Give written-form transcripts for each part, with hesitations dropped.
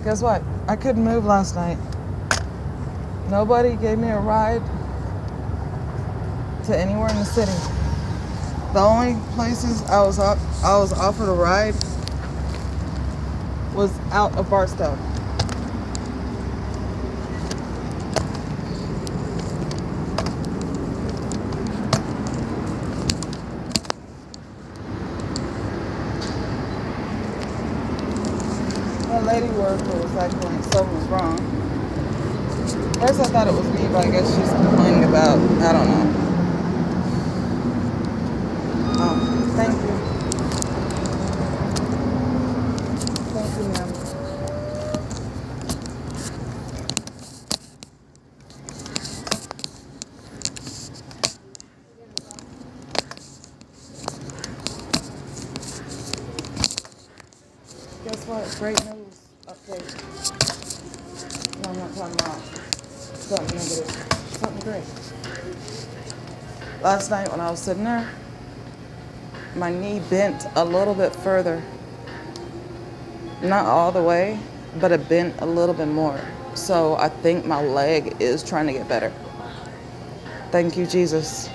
Guess what? I couldn't move last night. Nobody gave me a ride to anywhere in the city. The only places I was offered a ride was out of Barstow. A lady worker was acting like something was wrong. First I thought it was me, but I guess she's complaining about, I don't know. Thank you. Thank you, ma'am. Guess what? Great news update. No, I'm not talking about something negative. Something great. Last night when I was sitting there, my knee bent a little bit further. Not all the way, but it bent a little bit more. So I think my leg is trying to get better. Thank you, Jesus.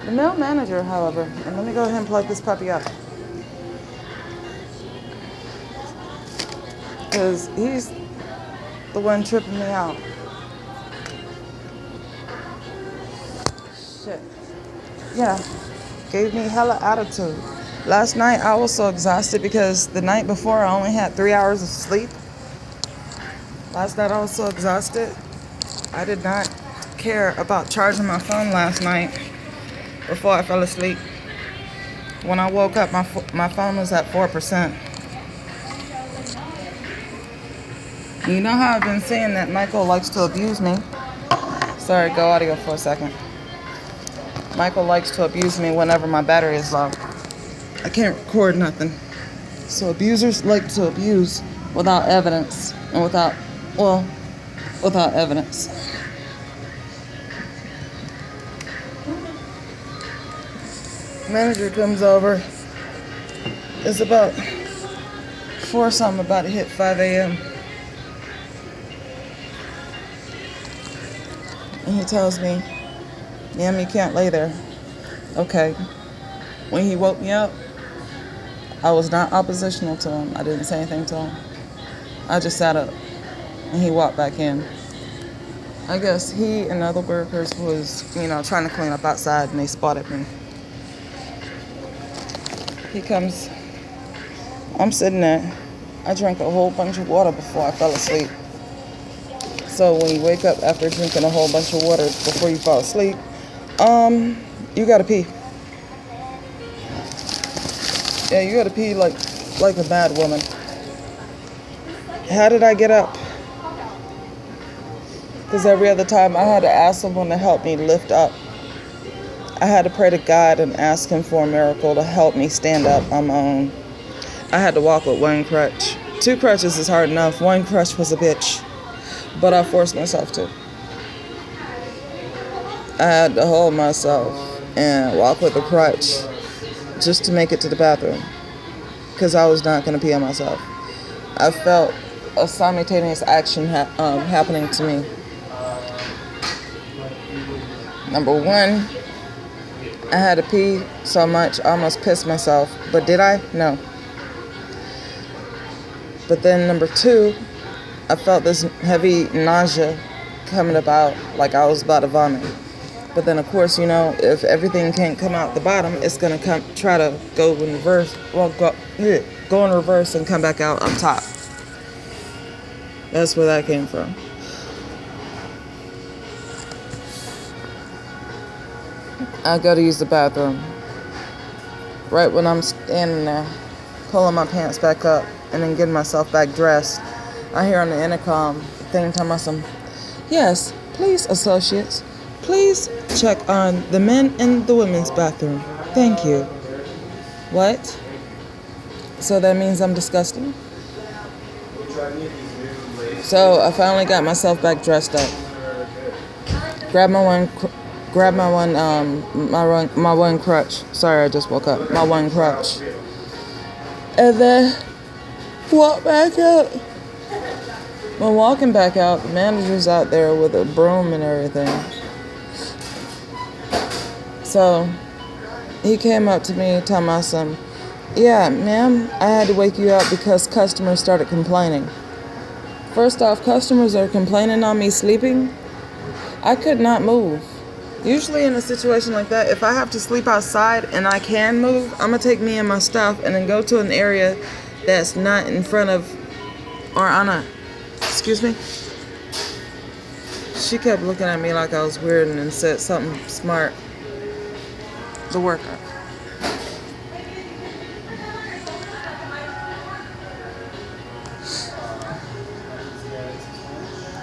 The male manager, however, and let me go ahead and plug this puppy up. Because he's the one tripping me out. Shit. Yeah. Gave me hella attitude. Last night I was so exhausted because the night before I only had 3 hours of sleep. Last night I was so exhausted. I did not care about charging my phone last night before I fell asleep. When I woke up, my phone was at 4%. You know how I've been saying that Michael likes to abuse me? Sorry, go audio for a second. Michael likes to abuse me whenever my battery is low. I can't record nothing. So abusers like to abuse without evidence and without evidence. Manager comes over. It's about 4 something, about to hit 5 a.m. And he tells me, ma'am, you can't lay there. Okay. When he woke me up, I was not oppositional to him. I didn't say anything to him. I just sat up and he walked back in. I guess he and other workers was, trying to clean up outside and they spotted me. He comes, I'm sitting there. I drank a whole bunch of water before I fell asleep. So when you wake up after drinking a whole bunch of water before you fall asleep, you gotta pee. Yeah, you gotta pee like a bad woman. How did I get up? Because every other time I had to ask someone to help me lift up. I had to pray to God and ask him for a miracle to help me stand up on my own. I had to walk with one crutch. 2 crutches is hard enough. 1 crutch was a bitch. But I forced myself to. I had to hold myself and walk with a crutch just to make it to the bathroom. Because I was not going to pee on myself. I felt a simultaneous action happening to me. Number 1, I had to pee so much I almost pissed myself. But did I? No. But then number 2, I felt this heavy nausea coming about like I was about to vomit. But then, of course, if everything can't come out the bottom, it's going to try to go in reverse. Well, go in reverse and come back out up top. That's where that came from. I go to use the bathroom. Right when I'm standing there, pulling my pants back up and then getting myself back dressed, I hear on the intercom thing telling me some, yes, please, associates, please check on the men and the women's bathroom. Thank you. What? So that means I'm disgusting? So I finally got myself back dressed up. Grab my one crutch. Sorry, I just woke up. My one crutch. And then walk back up When walking back out, the manager's out there with a broom and everything. So he came up to me telling my son, yeah, ma'am, I had to wake you up because customers started complaining. First off, customers are complaining on me sleeping. I could not move. Usually in a situation like that, if I have to sleep outside and I can move, I'm going to take me and my stuff and then go to an area that's not in front of or on a... Excuse me? She kept looking at me like I was weird and then said something smart. The worker.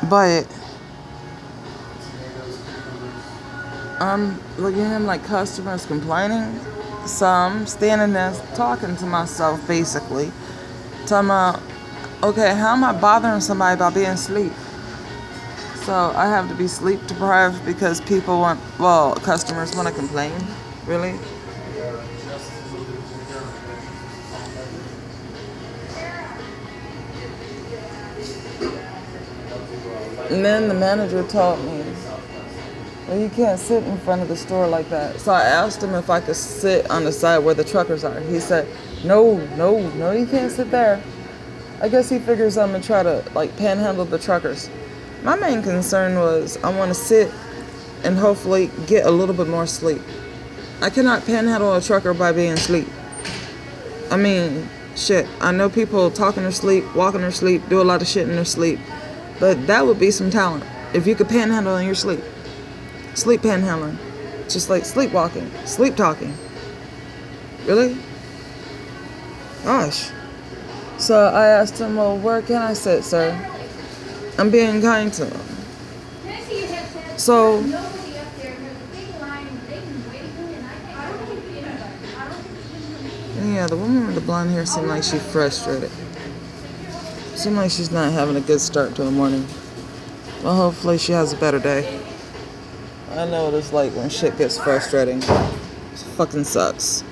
But I'm looking at him like customers complaining. So I'm standing there talking to myself basically. Talking about, okay, how am I bothering somebody by being asleep? So I have to be sleep deprived because customers want to complain? Really? And then the manager told me, well, you can't sit in front of the store like that. So I asked him if I could sit on the side where the truckers are. He said, no, you can't sit there. I guess he figures I'm going to try to panhandle the truckers. My main concern was I want to sit and hopefully get a little bit more sleep. I cannot panhandle a trucker by being asleep. I mean, shit, I know people talk in their sleep, walk in their sleep, do a lot of shit in their sleep. But that would be some talent if you could panhandle in your sleep. Sleep panhandling. Just like sleepwalking, sleep talking. Really? Gosh. So I asked him, well, where can I sit, sir? I'm being kind to him. So yeah, the woman with the blonde hair seemed like she's frustrated. Seemed like she's not having a good start to the morning. Well, hopefully she has a better day. I know what it's like when shit gets frustrating. It fucking sucks.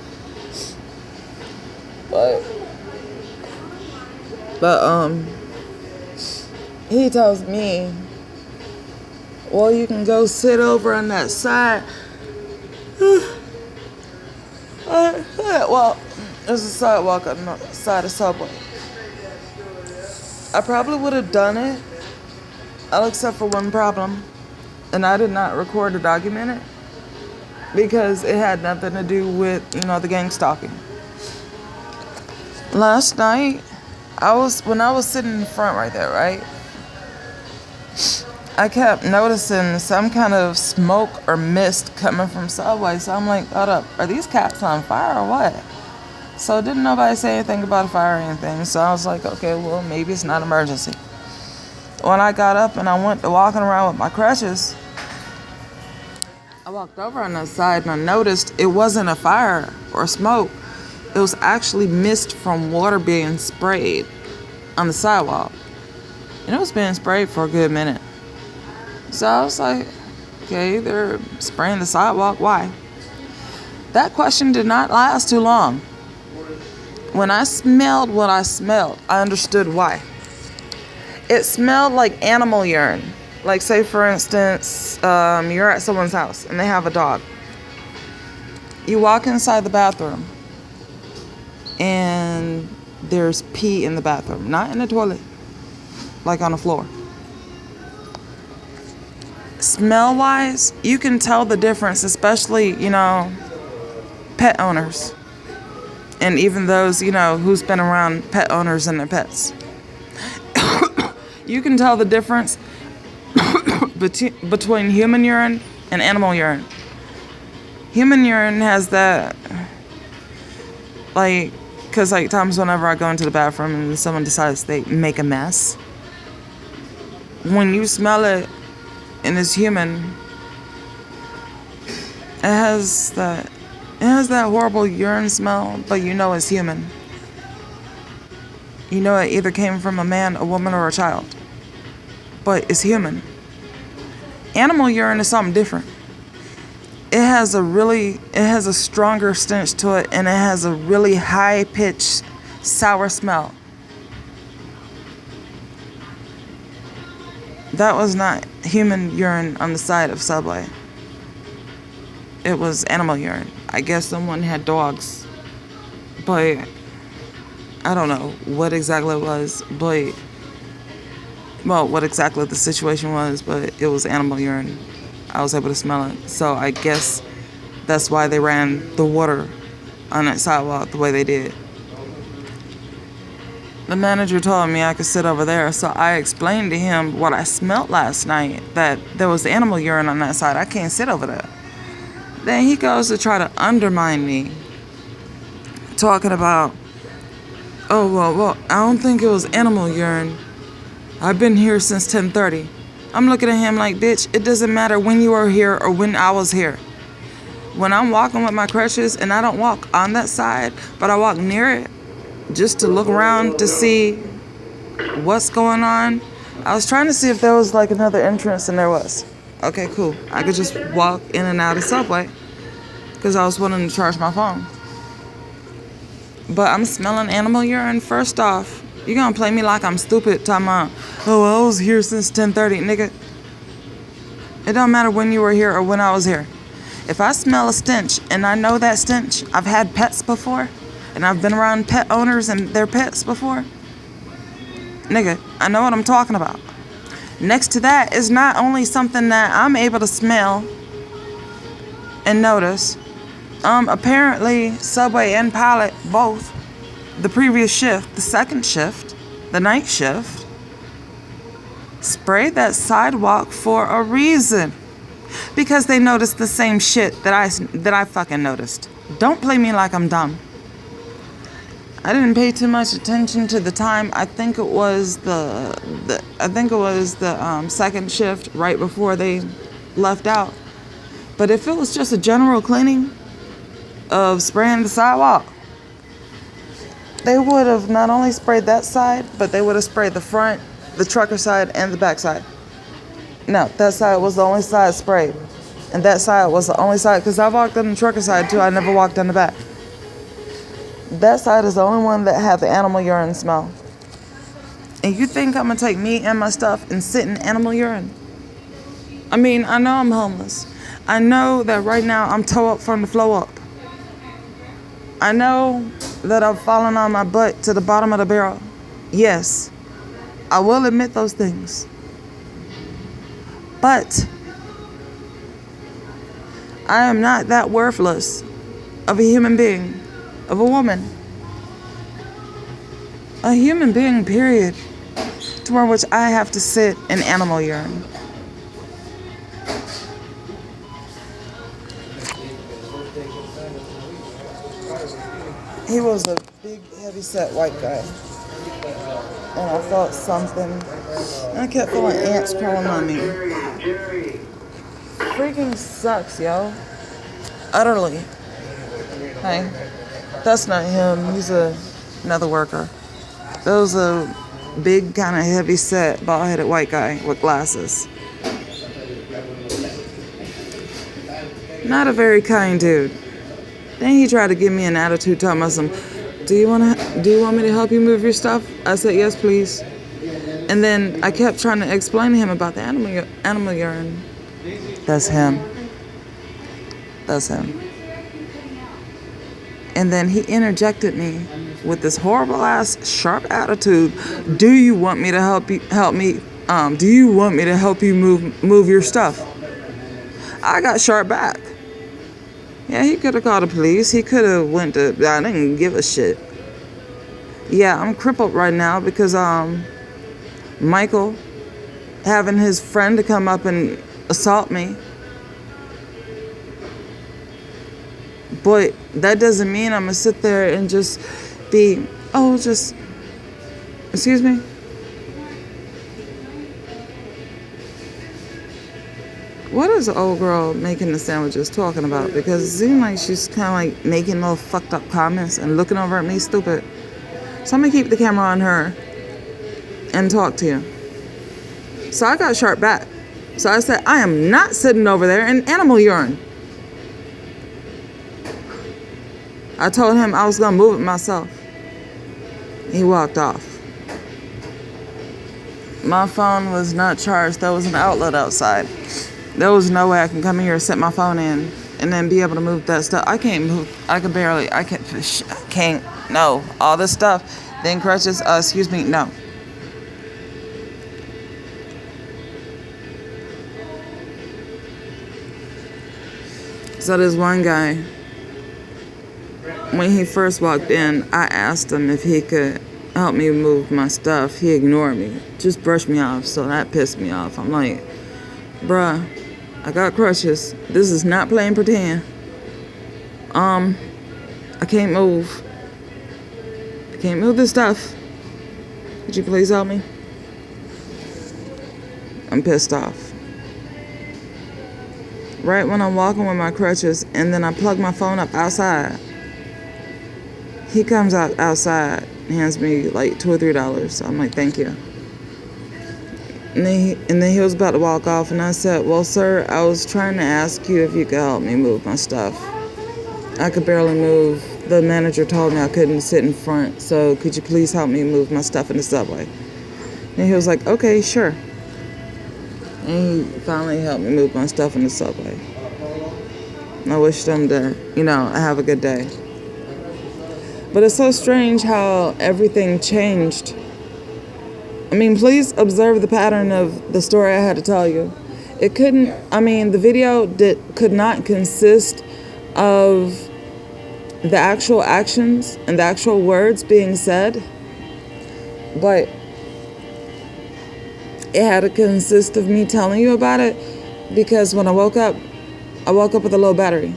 But he tells me, well, you can go sit over on that side. Well, there's a sidewalk on the side of Subway. I probably would have done it, all except for one problem. And I did not record or document it because it had nothing to do with, the gang stalking. Last night, when I was sitting in front right there, right? I kept noticing some kind of smoke or mist coming from Subway. So I'm like, hold up, are these cats on fire or what? So didn't nobody say anything about a fire or anything. So I was like, okay, well, maybe it's not an emergency. When I got up and I went to walking around with my crutches, I walked over on that side and I noticed it wasn't a fire or smoke. It was actually mist from water being sprayed on the sidewalk. And it was being sprayed for a good minute. So I was like, okay, they're spraying the sidewalk. Why? That question did not last too long. When I smelled what I smelled, I understood why. It smelled like animal urine. Like, say, for instance, you're at someone's house and they have a dog. You walk inside the bathroom and there's pee in the bathroom. Not in the toilet, like on the floor. Smell-wise, you can tell the difference, especially, pet owners. And even those, who's been around pet owners and their pets. You can tell the difference between human urine and animal urine. Human urine has that, because times whenever I go into the bathroom and someone decides they make a mess, when you smell it and it's human, it has that horrible urine smell, but it's human. It either came from a man, a woman, or a child. But it's human. Animal urine is something different. It has a stronger stench to it, and it has a really high-pitched, sour smell. That was not human urine on the side of Subway. It was animal urine. I guess someone had dogs. But I don't know what exactly it was, but what exactly the situation was, but it was animal urine. I was able to smell it. So I guess that's why they ran the water on that sidewalk the way they did. The manager told me I could sit over there, so I explained to him what I smelled last night, that there was animal urine on that side. I can't sit over there. Then he goes to try to undermine me, talking about, oh, well, I don't think it was animal urine. I've been here since 10:30. I'm looking at him like, bitch, it doesn't matter when you were here or when I was here. When I'm walking with my crutches, and I don't walk on that side, but I walk near it just to look around to see what's going on. I was trying to see if there was like another entrance, and there was. Okay, cool. I could just walk in and out of Subway because I was wanting to charge my phone. But I'm smelling animal urine. First off, you gonna play me like I'm stupid talking about, oh, I was here since 10:30. Nigga, it don't matter when you were here or when I was here. If I smell a stench and I know that stench, I've had pets before, and I've been around pet owners and their pets before. Nigga, I know what I'm talking about. Next to that is not only something that I'm able to smell and notice. Apparently, Subway and Pilot both, the previous shift, the second shift, the night shift, sprayed that sidewalk for a reason. Because they noticed the same shit that I fucking noticed. Don't play me like I'm dumb. I didn't pay too much attention to the time. I think it was the second shift right before they left out. But if it was just a general cleaning of spraying the sidewalk, they would have not only sprayed that side, but they would have sprayed the front, the trucker side, and the back side. No, that side was the only side sprayed. And that side was the only side, because I walked on the trucker side too. I never walked on the back. That side is the only one that had the animal urine smell. And you think I'm going to take me and my stuff and sit in animal urine? I mean, I know I'm homeless. I know that right now I'm toe up from the flow up. I know that I've fallen on my butt to the bottom of the barrel. Yes, I will admit those things. But I am not that worthless of a human being, of a woman. A human being, period, to where which I have to sit in animal urine. He was a big, heavy-set white guy. And I felt something. And I kept feeling ants crawling on me. Freaking sucks, yo. Utterly. Hey, that's not him. He's another worker. That was a big, kind of heavy-set, bald-headed white guy with glasses. Not a very kind dude. Then he tried to give me an attitude, telling me do you want me to help you move your stuff? I said, yes, please. And then I kept trying to explain to him about the animal urine. That's him. That's him. And then he interjected me with this horrible ass sharp attitude. Do you want me to help you move your stuff? I got sharp back. Yeah, he could have called the police. He could have I didn't give a shit. Yeah, I'm crippled right now because Michael having his friend to come up and assault me. But that doesn't mean I'm going to sit there and just be, excuse me? What is the old girl making the sandwiches talking about? Because it seems like she's kind of like making little fucked up comments and looking over at me stupid. So I'm going to keep the camera on her and talk to you. So I got sharp back. So I said, I am not sitting over there in animal urine. I told him I was going to move it myself. He walked off. My phone was not charged. There was an outlet outside. There was no way I can come here, set my phone in, and then be able to move that stuff. I can't move. I can't. No. All this stuff. Then crutches. Excuse me. No. So this one guy, when he first walked in, I asked him if he could help me move my stuff. He ignored me. Just brushed me off. So that pissed me off. I'm like, bruh, I got crutches. This is not playing pretend. I can't move. I can't move this stuff. Could you please help me? I'm pissed off. Right when I'm walking with my crutches and then I plug my phone up outside, he comes out outside, hands me like $2 or $3. So I'm like, thank you. And then he was about to walk off, and I said, well, sir, I was trying to ask you if you could help me move my stuff. I could barely move. The manager told me I couldn't sit in front, so could you please help me move my stuff in the subway? And he was like, okay, sure. And he finally helped me move my stuff in the subway. And I wished him to, have a good day. But it's so strange how everything changed. I mean, please observe the pattern of the story I had to tell you. The video could not consist of the actual actions and the actual words being said, but it had to consist of me telling you about it, because when I woke up with a low battery.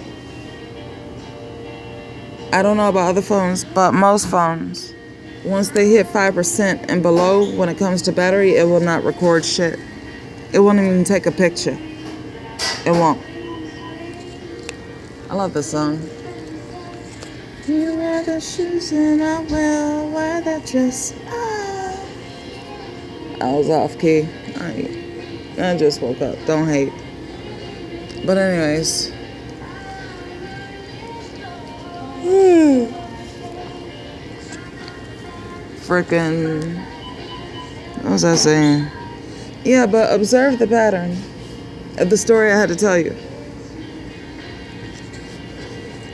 I don't know about other phones, but most phones, once they hit 5% and below when it comes to battery, it will not record shit. It won't even take a picture. It won't. I love this song. You wear the shoes and I will wear that dress. I was off key. I just woke up. Don't hate. But anyways. Freaking. What was I saying? Yeah, but observe the pattern of the story I had to tell you.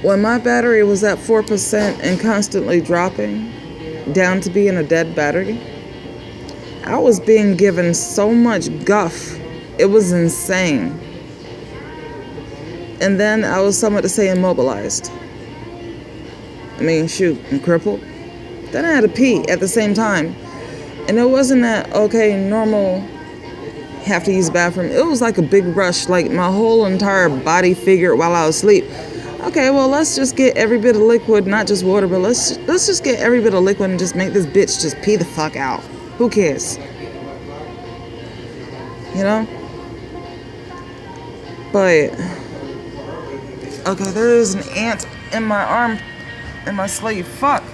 When my battery was at 4% and constantly dropping down to being a dead battery, I was being given so much guff. It was insane. And then I was somewhat to say immobilized. I'm crippled. Then I had to pee at the same time. And it wasn't that, okay, normal, have to use the bathroom. It was like a big rush, like my whole entire body figured while I was asleep. Okay, well, let's just get every bit of liquid, not just water, but let's just get every bit of liquid and just make this bitch just pee the fuck out. Who cares? But, okay, there is an ant in my arm, in my sleeve. Fuck.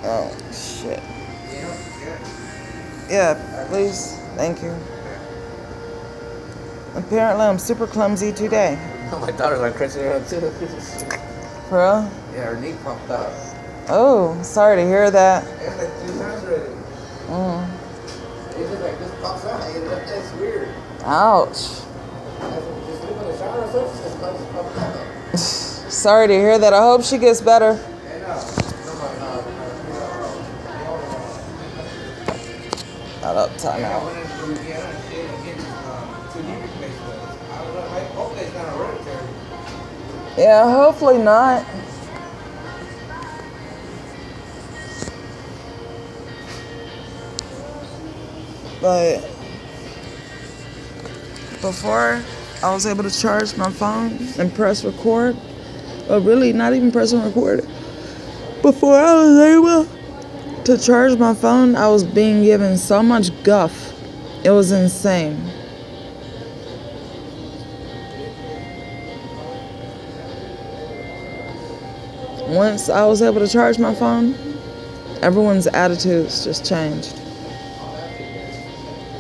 Oh, shit. Yeah, please. Thank you. Apparently, I'm super clumsy today. My daughter's on crutches around too. For real? Yeah, her knee popped out. Oh, sorry to hear that. It's like 2 times already. It just like this pops out. That's weird. Ouch. Just sleep in the shower or something. It's just popped out. Sorry to hear that. I hope she gets better. Not up, time out. Yeah, hopefully not. But before I was able to charge my phone and press record, or really not even pressing record, before I was able to charge my phone, I was being given so much guff. It was insane. Once I was able to charge my phone, everyone's attitudes just changed.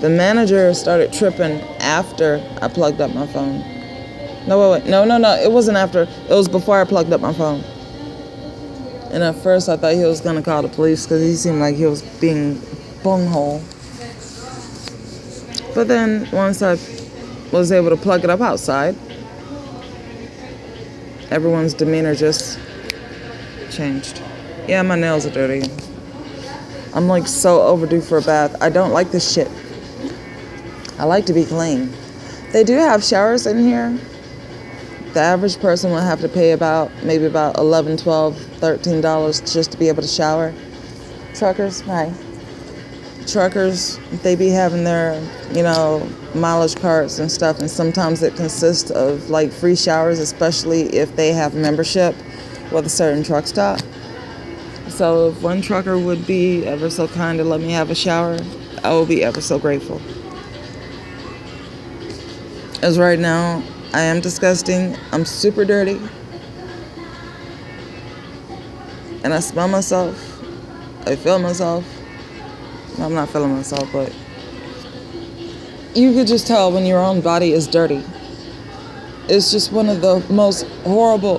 The manager started tripping after I plugged up my phone. No. It wasn't after. It was before I plugged up my phone. And at first I thought he was going to call the police because he seemed like he was being bunghole. But then once I was able to plug it up outside, everyone's demeanor just changed. Yeah, my nails are dirty. I'm like so overdue for a bath. I don't like this shit. I like to be clean. They do have showers in here. The average person would have to pay maybe about $11, $12, $13 just to be able to shower. Truckers, hi. Truckers, they be having their, mileage cards and stuff, and sometimes it consists of like free showers, especially if they have membership with a certain truck stop. So if one trucker would be ever so kind to let me have a shower, I will be ever so grateful. As right now, I am disgusting. I'm super dirty. And I smell myself. I feel myself. No, I'm not feeling myself, but you could just tell when your own body is dirty. It's just one of the most horrible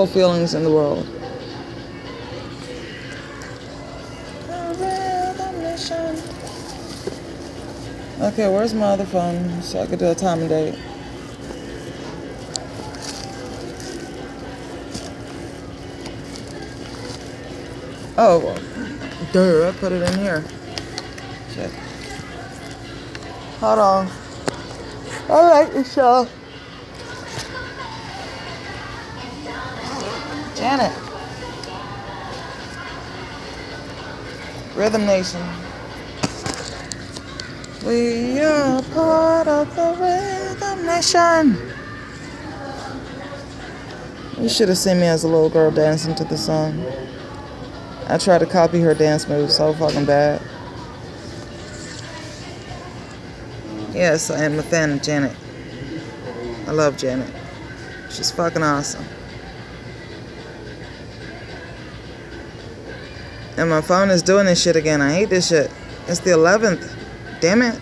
feelings in the world. Okay, where's my other phone so I could do a time and date? Oh, well, I put it in here. Shit. Hold on. All right, Michelle. Janet. Rhythm Nation. We are part of the Rhythm Nation. You should have seen me as a little girl dancing to the song. I tried to copy her dance moves so fucking bad. Yes, I am a fan of Janet. I love Janet. She's fucking awesome. And my phone is doing this shit again. I hate this shit. It's the 11th. Damn it.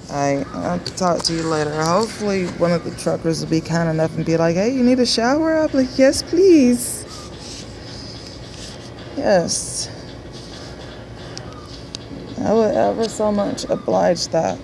I'll talk to you later. Hopefully one of the truckers will be kind enough and be like, hey, you need a shower? I'll be like, yes, please. Yes. I would ever so much oblige that.